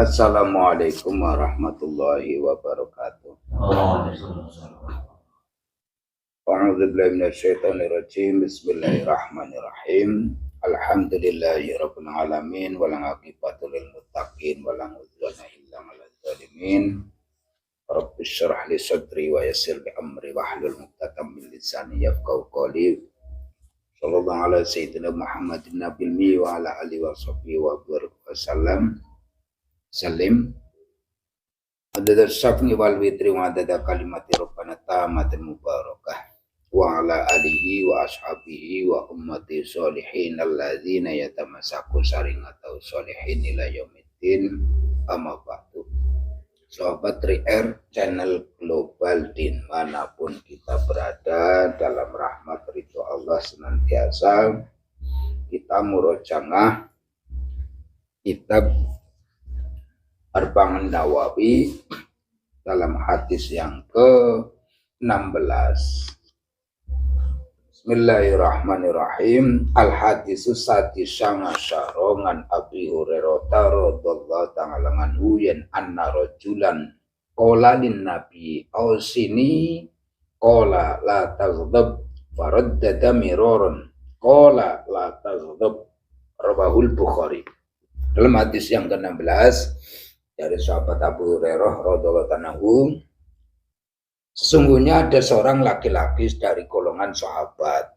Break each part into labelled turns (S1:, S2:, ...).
S1: Assalamualaikum warahmatullahi wabarakatuh. A'udzubillahi minasyaitonirrajim. Bismillahirrahmanirrahim. Alhamdulillahirabbil alamin wal 'aqibatu lil muttaqin wala udwana illa 'alal zalimin. Rabbi shrah li sadri wa yassir li amri wahlul 'uqdatam min lisani yafqahu qawli. Sallallahu ala sayyidina Muhammadin nabiyil mi wa ala alihi wa sahbihi wa wasallam. Salim adada syafni wal witri wa adada kalimati rabbana tamatin mubarakah wa ala alihi wa ashabihi wa ummati sholihin alladzina yatamassaku saringatau sholihin ila yaumiddin. Amma ba'du. Sahabat 3R channel global dimanapun kita berada, dalam rahmat ridho Allah senantiasa kita murojaah kitab Arba'un Nawawi dalam hadis yang ke-16. Bismillahirrahmanirrahim. Al-hadisu sadisang asyarongan Abi Hurairah radhiyallahu ta'ala anhu yen anna rajulan qala lin nabi ausini qala la taghdab faraddada miraran qala la taghdab rawahul Bukhari. Dalam hadis yang ke-16 dari sahabat Abu Hurairah radhiyallahu anhu, sesungguhnya ada seorang laki-laki dari golongan sahabat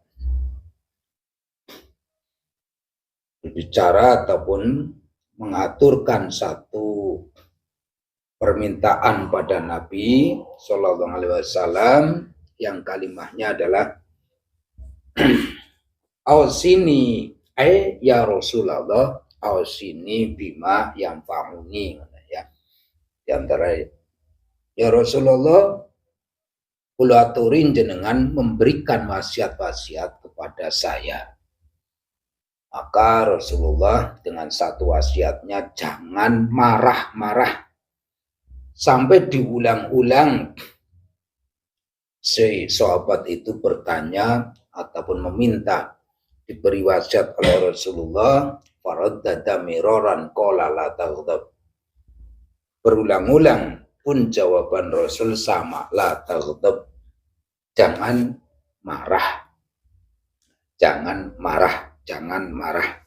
S1: berbicara ataupun mengaturkan satu permintaan pada Nabi Shallallahu Alaihi Wasallam yang kalimahnya adalah ausini ya Rasulullah, ausini bima yang famuni. Di antara ya Rasulullah, kula aturin jenengan memberikan wasiat-wasiat kepada saya. Maka Rasulullah dengan satu wasiatnya, jangan marah-marah. Sampai diulang-ulang si sahabat itu bertanya ataupun meminta diberi wasiat oleh Rasulullah. Faraddada miraran qala la taghdab. Berulang-ulang pun jawaban Rasul sama, la taghdab, jangan marah. Jangan marah, jangan marah.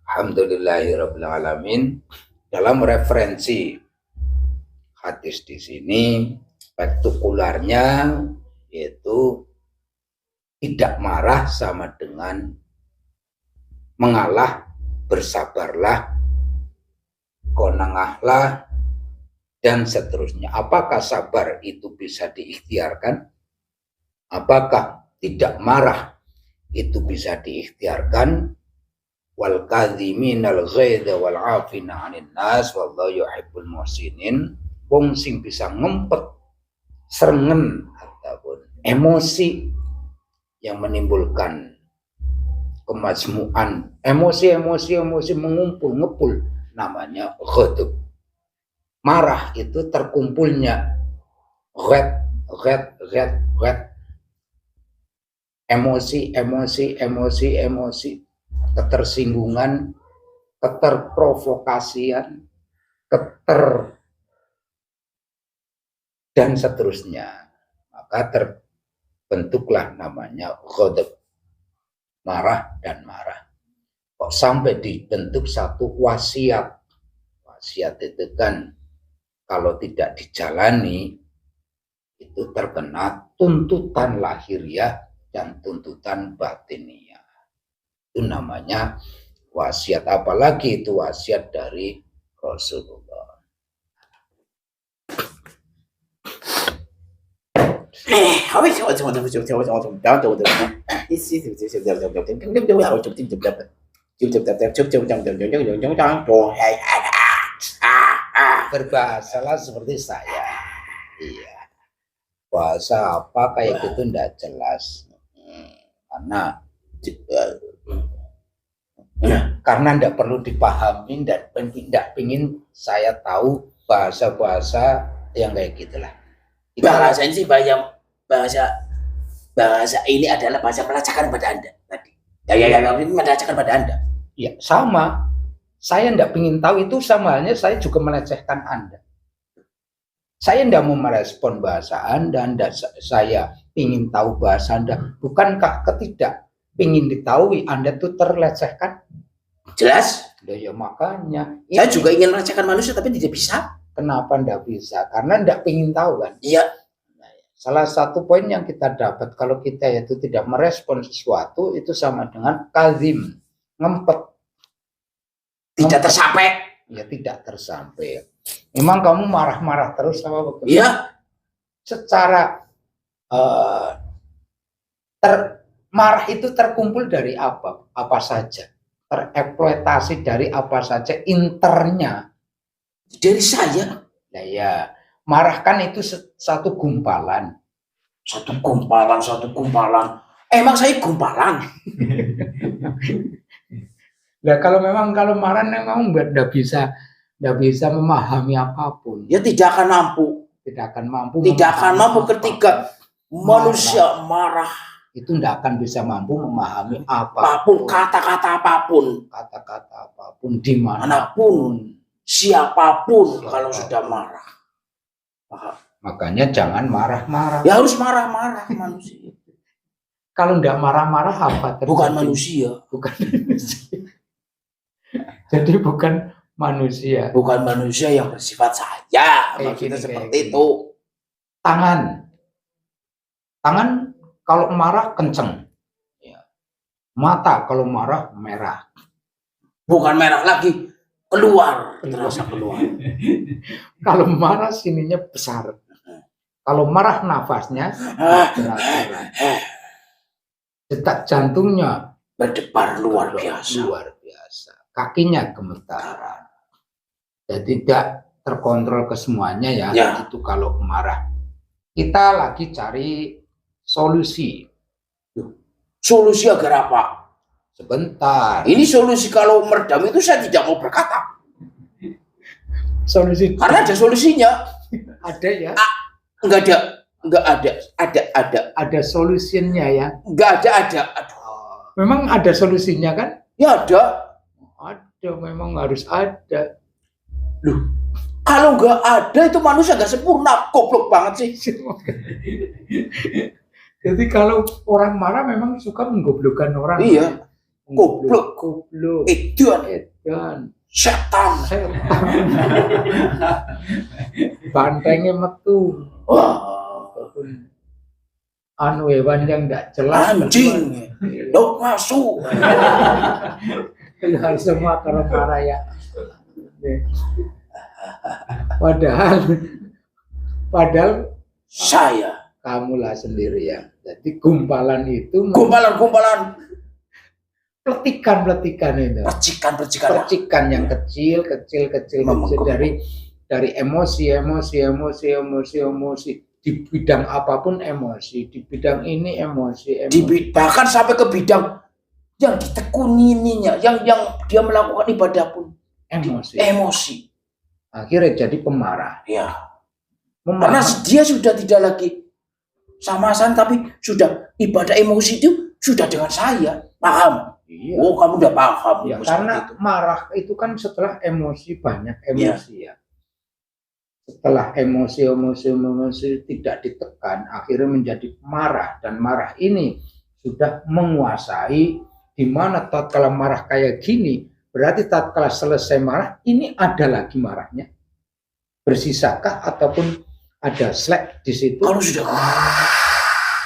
S1: Alhamdulillahirabbil alamin. Dalam referensi hadis di sini, partikularnya yaitu tidak marah sama dengan mengalah, bersabarlah, konangahlah, dan seterusnya. Apakah sabar itu bisa diikhtiarkan? Apakah tidak marah itu bisa diikhtiarkan? Wal kadhiminal ghaidha wal 'afina 'anil nas wallahu yuhibbul muhsinin. Wong sing bisa ngempet serengen ataupun emosi yang menimbulkan kemajmuan, emosi mengumpul ngepul, namanya ghadab. Marah itu terkumpulnya ghad, emosi, ketersinggungan, keterprovokasian, dan seterusnya. Maka terbentuklah namanya ghadab, marah dan marah. Kok sampai dibentuk satu wasiat. Wasiat itu kan kalau tidak dijalani itu terkena tuntutan lahiriah dan tuntutan batiniah. Itu namanya wasiat, apalagi itu wasiat dari Rasulullah. Berbahasalah seperti saya. Iya. Bahasa apa kayak gitu enggak jelas. Karena enggak perlu dipahami dan tidak ingin saya tahu bahasa-bahasa yang kayak gitulah.
S2: Bahasa ini sih bahasa ini adalah bahasa meracakan pada Anda tadi. Ya, ini meracakan pada Anda.
S1: Ya, sama saya tidak ingin tahu, itu sama halnya saya juga melecehkan Anda. Saya tidak mau merespon bahasa Anda, saya ingin tahu bahasa Anda. Bukankah ketidak ingin diketahui Anda itu terlecehkan?
S2: Jelas.
S1: Ya makanya.
S2: Saya juga ingin melecehkan manusia tapi tidak bisa.
S1: Kenapa tidak bisa? Karena tidak ingin tahu kan?
S2: Iya.
S1: Salah satu poin yang kita dapat kalau kita itu tidak merespon sesuatu itu sama dengan kazim, ngempet.
S2: Tidak tersampai.
S1: Ya tidak tersampai. Memang kamu marah-marah terus sama bagaimana?
S2: Iya.
S1: Secara marah itu terkumpul dari apa? Apa saja? Tereksploitasi dari apa saja internya?
S2: Dari saya.
S1: Nah, ya. Marah kan itu satu gumpalan.
S2: Satu gumpalan. Emang saya gumpalan.
S1: Nah, kalau marah memang tidak bisa memahami apapun.
S2: Ya tidak akan mampu.
S1: Tidak akan mampu.
S2: Tidak akan mampu ketika manusia marah.
S1: Itu tidak akan bisa mampu memahami apapun.
S2: Kata-kata apapun.
S1: Kata-kata apapun
S2: dimanapun. Siapapun kalau sudah marah.
S1: Makanya jangan marah-marah.
S2: Ya harus marah-marah manusia.
S1: Kalau tidak marah-marah apa?
S2: Bukan manusia.
S1: Bukan manusia. Jadi bukan manusia.
S2: Bukan manusia yang bersifat saya. Maksudnya seperti itu.
S1: Tangan kalau marah kenceng. Mata kalau marah merah.
S2: Bukan merah lagi. Terasa keluar.
S1: Kalau marah sininya besar. Kalau marah nafasnya berat-berat. Detak jantungnya
S2: berdebar luar biasa.
S1: Kakinya gemetaran. Jadi tidak terkontrol ke semuanya ya. Itu kalau marah. Kita lagi cari solusi.
S2: Solusi agar apa?
S1: Sebentar.
S2: Ini solusi kalau meredam itu saya tidak mau berkata.
S1: Solusi.
S2: Karena ada solusinya.
S1: Ada ya?
S2: Enggak ada. Ada
S1: solusinya ya?
S2: Enggak ada. Aduh.
S1: Memang ada solusinya kan?
S2: Ya ada.
S1: Ada, memang harus ada.
S2: Loh, kalau enggak ada itu manusia enggak sempurna. Goblok banget sih.
S1: Jadi kalau orang marah memang suka menggoblokkan orang.
S2: Iya. Goblok.
S1: Edan.
S2: Setan.
S1: Bantengnya metu.
S2: Wah.
S1: Anu hewan yang tidak jelas.
S2: Anjing. Dok masuk.
S1: Keluar semua kalau marah ya. Padahal
S2: saya.
S1: Kamulah sendiri ya. Jadi gumpalan itu.
S2: Gumpalan.
S1: Peletikan itu. Percikan yang kecil dari emosi. Di bidang apapun emosi. Di bidang ini emosi.
S2: Bahkan sampai ke bidang yang ditekuninya, yang dia melakukan ibadah pun emosi.
S1: Akhirnya jadi pemarah.
S2: Ya. Karena dia sudah tidak lagi sama saya, tapi sudah ibadah emosi itu sudah dengan saya. Paham?
S1: Iya.
S2: Oh, kamu udah paham.
S1: Ya, karena marah itu kan setelah emosi, banyak emosi ya. Setelah emosi tidak ditekan, akhirnya menjadi marah, dan marah ini sudah menguasai. Di mana tatkala marah kayak gini, berarti tatkala selesai marah, ini ada lagi marahnya. Bersisakah ataupun ada slack di situ?
S2: Kalau sudah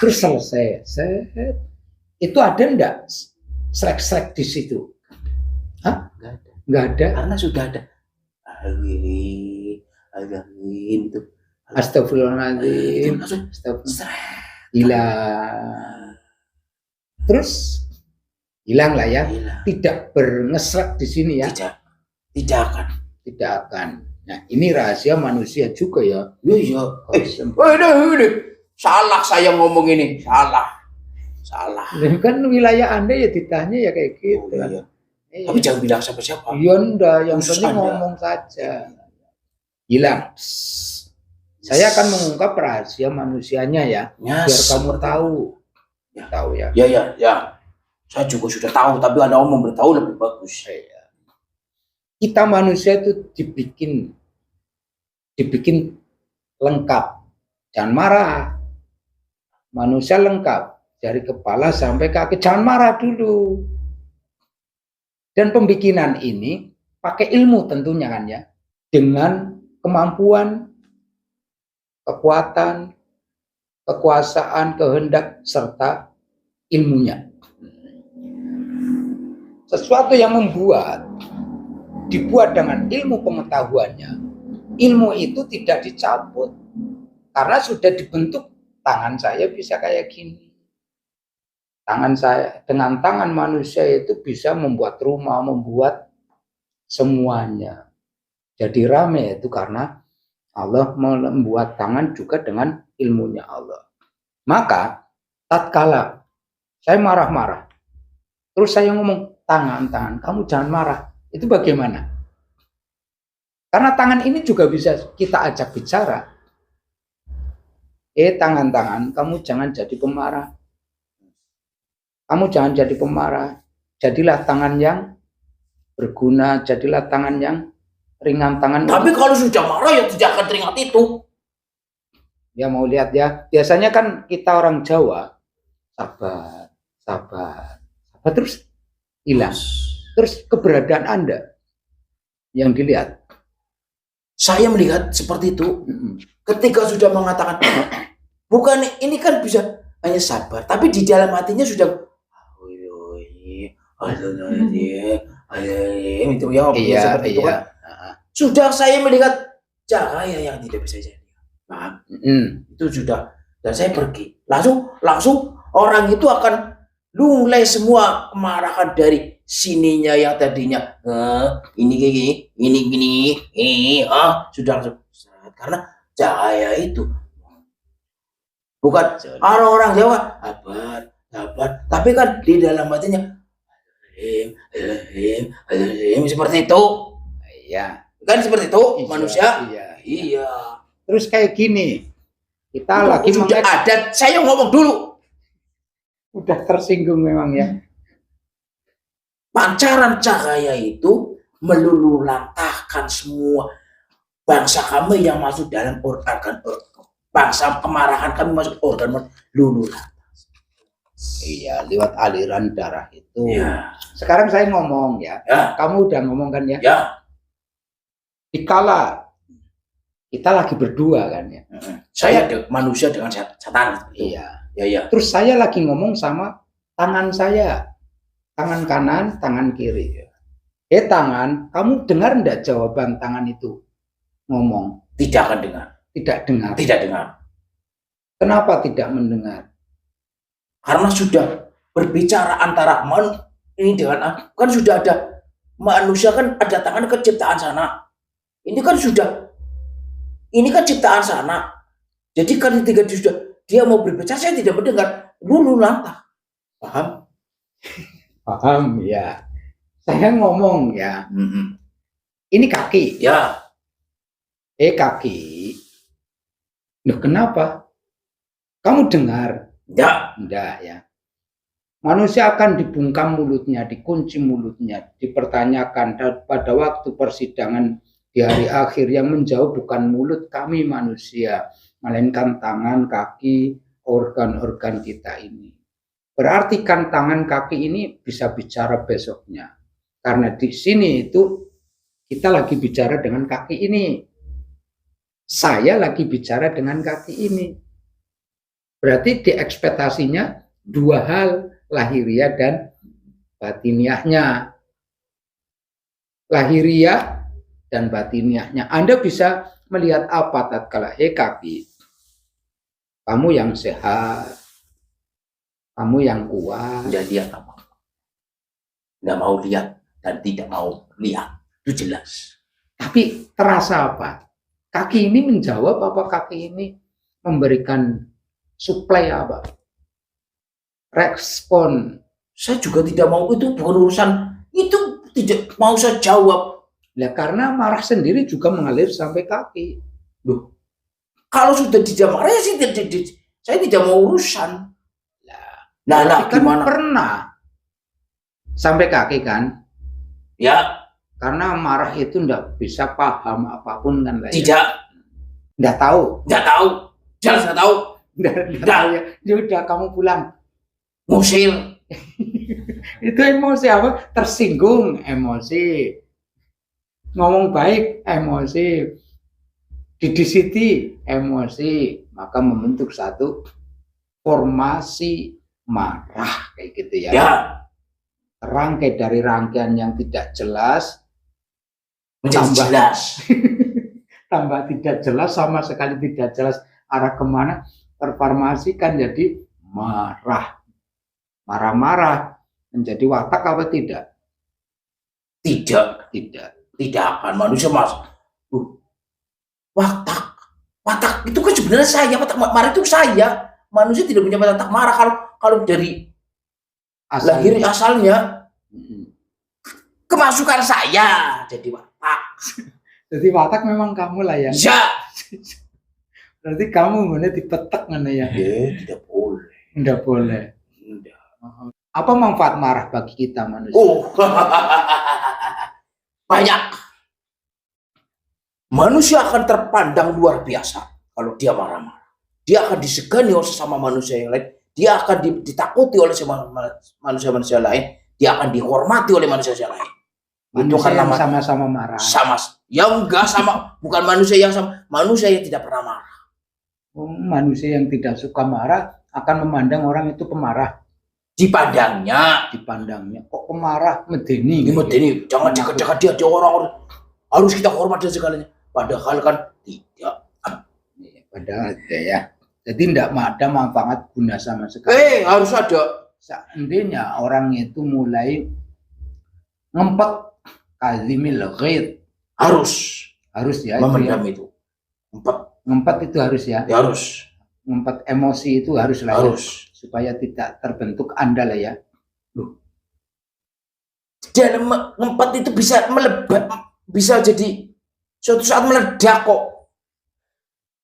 S1: terus selesai, itu ada enggak slack di situ? Hah? Enggak ada.
S2: Karena sudah ada. Itu.
S1: Astagfirullahaladzim. Hilang. Terus hilang lah ya. Tidak berngeslek di sini ya.
S2: Tidak akan.
S1: Nah, ini rahasia manusia juga ya.
S2: Iya. Ini. Salah saya ngomong ini. Salah.
S1: Kan wilayah Anda ya ditanya ya kayak gitu.
S2: Oh, iya. Tapi jangan bilang siapa-siapa.
S1: Iya enggak, yang penting ngomong saja. Hilang. Saya akan mengungkap rahasia manusianya ya. Biar kamu tahu. Tahu ya.
S2: Ya. Saya juga sudah tahu, tapi Anda mau memberitahu lebih bagus.
S1: Kita manusia itu dibikin lengkap. Jangan marah. Manusia lengkap dari kepala sampai kaki. Jangan marah dulu. Dan pembikinan ini pakai ilmu tentunya kan ya. Dengan kemampuan, kekuatan, kekuasaan, kehendak, serta ilmunya. Sesuatu yang dibuat dengan ilmu pengetahuannya, ilmu itu tidak dicabut. Karena sudah dibentuk, tangan saya bisa kayak gini. Tangan saya, dengan tangan manusia itu bisa membuat rumah, membuat semuanya. Jadi rame itu karena Allah membuat tangan juga dengan ilmunya Allah. Maka tatkala saya marah-marah, terus saya ngomong, tangan, kamu jangan marah. Itu bagaimana? Karena tangan ini juga bisa kita ajak bicara. Tangan, kamu jangan jadi pemarah. Kamu jangan jadi pemarah. Jadilah tangan yang berguna, jadilah tangan yang ringan tangan.
S2: Tapi kalau sudah marah ya tidak akan teringat itu.
S1: Ya mau lihat ya. Biasanya kan kita orang Jawa sabar terus hilang. Terus keberadaan Anda yang dilihat.
S2: Saya melihat seperti itu. Ketika sudah mengatakan bukan ini kan bisa hanya sabar, tapi di dalam hatinya sudah itu ya, seperti itu kan. Sudah saya melihat cahaya yang tidak bisa saya lihat. Paham? Itu sudah, dan saya pergi. Langsung orang itu akan lunglai semua kemarahan dari sininya yang tadinya ini sudah langsung, karena cahaya itu bukan orang Jawa sabar, tapi kan di dalam hatinya seperti itu. Iya. Kan seperti itu manusia. Iya.
S1: Terus kayak gini, kita
S2: itu
S1: lagi
S2: sudah ada. Saya ngomong dulu.
S1: Udah tersinggung memang ya.
S2: Pancaran cahaya itu meluluhlantahkan semua bangsa kami yang masuk dalam organ bangsa kemarahan kami masuk organ luluhlantah.
S1: Iya, lewat aliran darah itu.
S2: Ya.
S1: Sekarang saya ngomong ya. Kamu udah ngomong kan ya?
S2: Ya.
S1: Dikala kita lagi berdua kan ya.
S2: Saya manusia dengan setan.
S1: Iya.
S2: Ya.
S1: Terus saya lagi ngomong sama tangan saya. Tangan kanan, tangan kiri. Tangan, kamu dengar enggak jawaban tangan itu ngomong?
S2: Tidak akan dengar.
S1: Tidak dengar.
S2: Tidak dengar.
S1: Kenapa tidak mendengar?
S2: Karena sudah berbicara antara ini dengan kan sudah ada manusia kan ada tangan ke ciptaan sana. Ini kan ciptaan sana. Jadi kan ketika dia mau berbicara saya tidak mendengar, luluhlantah. Paham?
S1: Paham ya. Saya ngomong ya. Ini kaki.
S2: Ya.
S1: Kaki. Loh kenapa? Kamu dengar? Enggak ya. Manusia akan dibungkam mulutnya, dikunci mulutnya, dipertanyakan. Dan pada waktu persidangan di hari akhir yang menjawab bukan mulut kami manusia, melainkan tangan, kaki, organ-organ kita ini. Berarti kan tangan kaki ini bisa bicara besoknya. Karena di sini itu kita lagi bicara dengan kaki ini. Saya lagi bicara dengan kaki ini. Berarti diekspektasinya dua hal, lahiriah dan batiniahnya. Lahiriah dan batiniahnya. Anda bisa melihat apa tatkala kaki? Kamu yang sehat, kamu yang kuat.
S2: Tidak lihat apa? Tidak mau lihat dan tidak mau lihat. Itu jelas.
S1: Tapi terasa apa? Kaki ini menjawab apa kaki ini memberikan suplai apa? Respon.
S2: Saya juga tidak mau, itu bukan urusan. Itu tidak mau saya jawab.
S1: Ya karena marah sendiri juga mengalir sampai kaki.
S2: Loh, kalau sudah tidak marah ya saya tidak mau urusan.
S1: Nah, kan gimana? Pernah sampai kaki kan?
S2: Ya.
S3: Karena marah itu nggak bisa paham apapun kan lah.
S2: Tidak.
S3: Nggak tahu.
S2: Nggak tahu. Jelas nggak tahu.
S3: Nggak tahu ya. Ya udah kamu pulang.
S2: Musil.
S3: Itu emosi apa? Tersinggung, emosi. Ngomong baik, emosi. Didisiti, emosi. Maka membentuk satu formasi marah kayak gitu ya.
S2: Ya.
S3: Rangkai dari rangkaian yang tidak jelas
S2: Menjadi
S3: tambah
S2: jelas.
S3: tambah tidak jelas, sama sekali tidak jelas arah kemana, terformasikan jadi marah. Marah-marah menjadi watak apa tidak?
S2: Tidak.
S3: Tidak.
S2: Tidak akan manusia mas. Watak itu kan sebenarnya saya. Watak marah itu saya. Manusia tidak punya watak marah kalau dari lahir asalnya kemasukan saya jadi watak.
S3: Jadi watak memang kamu lah ya.
S2: Ya.
S3: Berarti kamu benar dipetek mana ya?
S2: Tidak boleh.
S3: Tidak boleh.
S2: Tidak.
S3: Apa manfaat marah bagi kita manusia?
S2: Oh, banyak. Manusia akan terpandang luar biasa kalau dia marah-marah. Dia akan disegani oleh sesama manusia yang lain. Dia akan ditakuti oleh manusia-manusia lain. Dia akan dihormati oleh manusia lain.
S3: Manusia
S2: Itu kan
S3: yang
S2: nama
S3: sama-sama marah.
S2: sama. Ya enggak sama, bukan manusia yang sama, manusia yang tidak pernah marah.
S3: Manusia yang tidak suka marah akan memandang orang itu pemarah.
S2: Dipandangnya
S3: Kok pemarah, medeni.
S2: ini medeni, jangan dekat-dekat dia orang harus kita hormat dan segalanya. Padahal kan tidak.
S3: Padahal ada ya. Jadi tidak ada manfaat guna sama sekali.
S2: Harus ada.
S3: Seandainya orang itu mulai ngempet kazimil ghaid, harus ya.
S2: Memendam itu.
S3: Ngempet itu harus ya.
S2: Ya harus.
S3: Ngempet emosi itu harus lah.
S2: Harus.
S3: Ya. Supaya tidak terbentuk Anda lah ya.
S2: Dan ngempet itu bisa melebat, bisa jadi suatu saat meledak kok.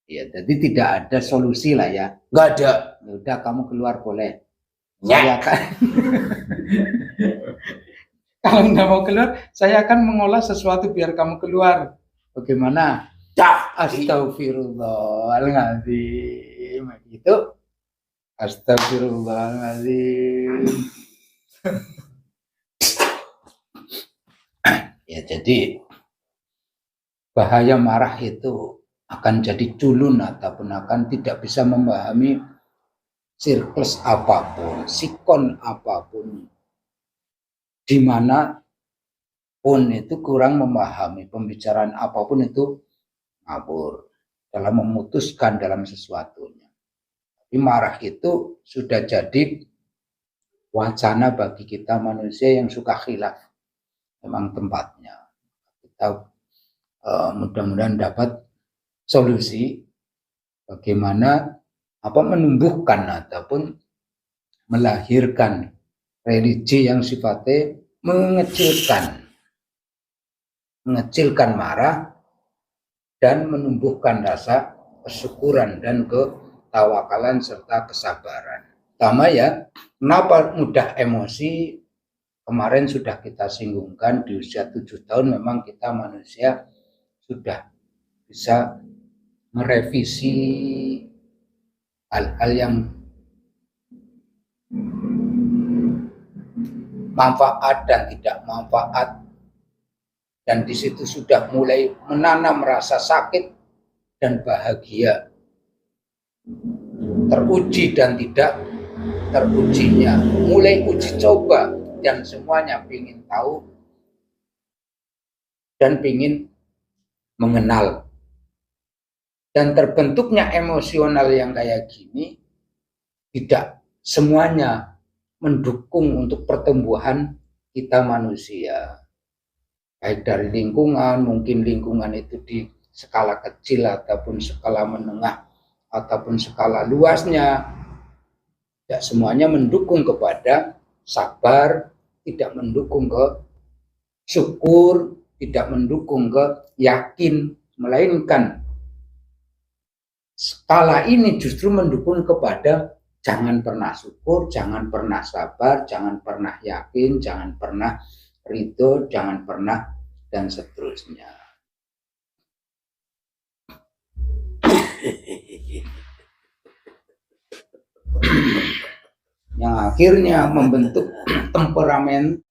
S3: Ya, jadi tidak ada solusi lah ya.
S2: Nggak ada.
S3: Ya udah kamu keluar boleh.
S2: Ya.
S3: Saya akan kalau nggak mau keluar, saya akan mengolah sesuatu biar kamu keluar. Bagaimana? Astagfirullahaladzim. Gitu. Astagfirullahaladzim. Ya, jadi bahaya marah itu akan jadi culun ataupun akan tidak bisa memahami siklus apapun, sikon apapun, di mana pun itu kurang memahami pembicaraan apapun itu ngabur dalam memutuskan dalam sesuatunya. Tapi marah itu sudah jadi wacana bagi kita manusia yang suka khilaf. Memang tempatnya. Kita mudah-mudahan dapat solusi bagaimana menumbuhkan ataupun melahirkan religi yang sifatnya mengecilkan marah dan menumbuhkan rasa kesyukuran dan ketawakalan serta kesabaran. Pertama ya, kenapa mudah emosi? Kemarin sudah kita singgungkan di usia 7 tahun memang kita manusia sudah bisa merevisi hal-hal yang manfaat dan tidak manfaat, dan di situ sudah mulai menanam rasa sakit dan bahagia, teruji dan tidak terujinya, mulai uji coba dan semuanya ingin tahu dan ingin mengenal. Dan terbentuknya emosional yang kayak gini tidak semuanya mendukung untuk pertumbuhan kita manusia. Baik dari lingkungan, mungkin lingkungan itu di skala kecil ataupun skala menengah ataupun skala luasnya. Tidak semuanya mendukung kepada sabar, tidak mendukung ke syukur, tidak mendukung ke yakin, melainkan skala ini justru mendukung kepada jangan pernah syukur, jangan pernah sabar, jangan pernah yakin, jangan pernah ridho, jangan pernah
S1: dan seterusnya. Yang akhirnya membentuk temperamen